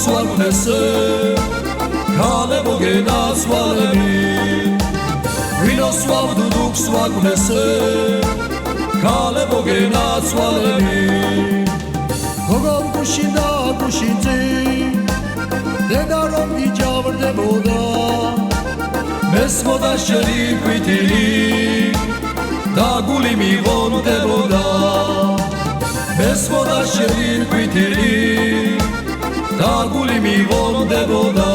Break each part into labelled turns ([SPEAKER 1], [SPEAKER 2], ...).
[SPEAKER 1] დუდუქს ვაგნესე ქალებო გენაცვალები ვინოს ვავ დუდუქს ვაგნესე ქალებო გენაცვალები გოგო გუში და გუშინძი დედა რომ იჯავრდებოდა მესმოდა შენი კვიტილი და გული მიღონდებოდა მესმოდა შენი კვიტილი და გული მიღონდებოდა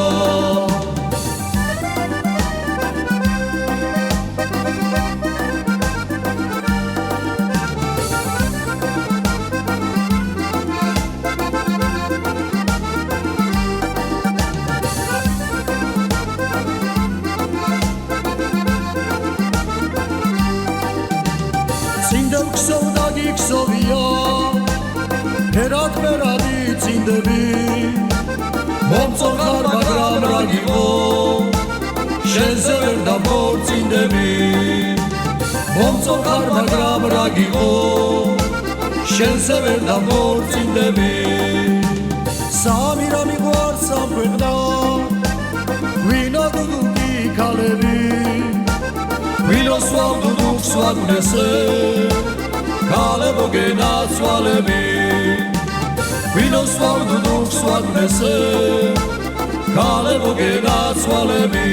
[SPEAKER 1] Cindevkso da giksovia Herat meradi cindevi Momtsokhar magram ragivo Shensever da vor cindevi Momtsokhar magram ragivo Shensever da vor cindevi Samira mi gwar samkwegna Vino duduki kalevi Vinos vav duduks vagnesე ქალებო გენაცვალები ვინოს ვავ დუდუქს ვაგნესე ქალებო გენაცვალები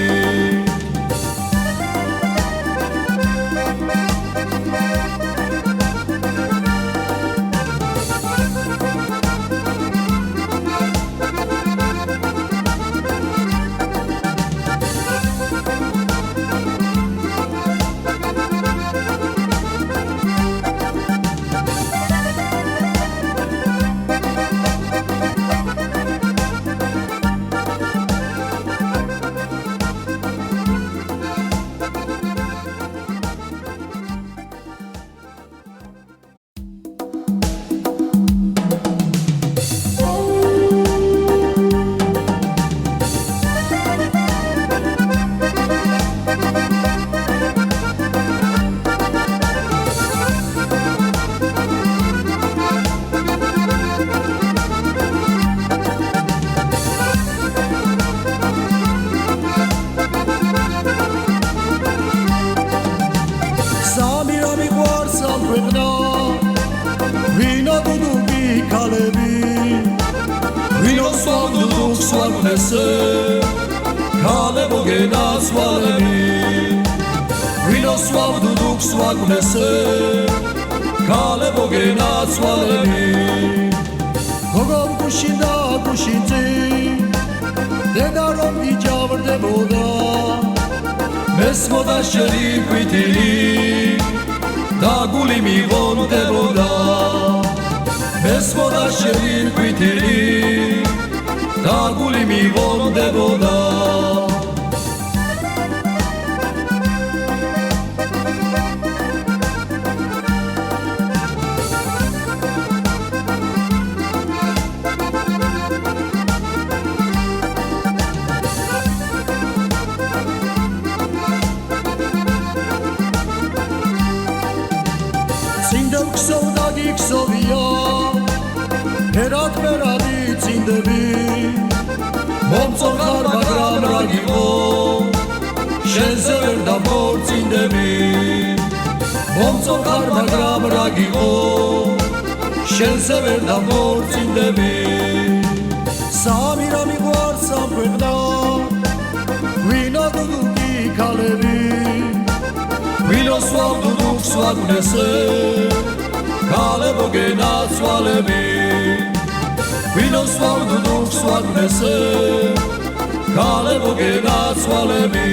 [SPEAKER 1] Vino duduki kalevi Vinos vav duduks vagnesე ქალებო გენაცვალები Vinos vav duduks vagnesე ქალებო გენაცვალები გოგო გუში და გუშინძი დედა რომ იჯავრდებოდა მესმოდა შენი კვიტილი და გული მიღონდებოდა მესმოდა შენი კვიტილი და გული მიღონდებოდა Cindevkso da giksovia Herat meradi cindevi Momtsokhar magram ragivo Shensever da vor cindevi Momtsokhar magram ragivo Shensever da vor cindevi Samira mi gwar samkwegna Vino duduki kalevi Vinos vav duduks vagnesე ქალებო გენაცვალები ვინოს ვავ დუდუქს ვაგნესე ქალებო გენაცვალები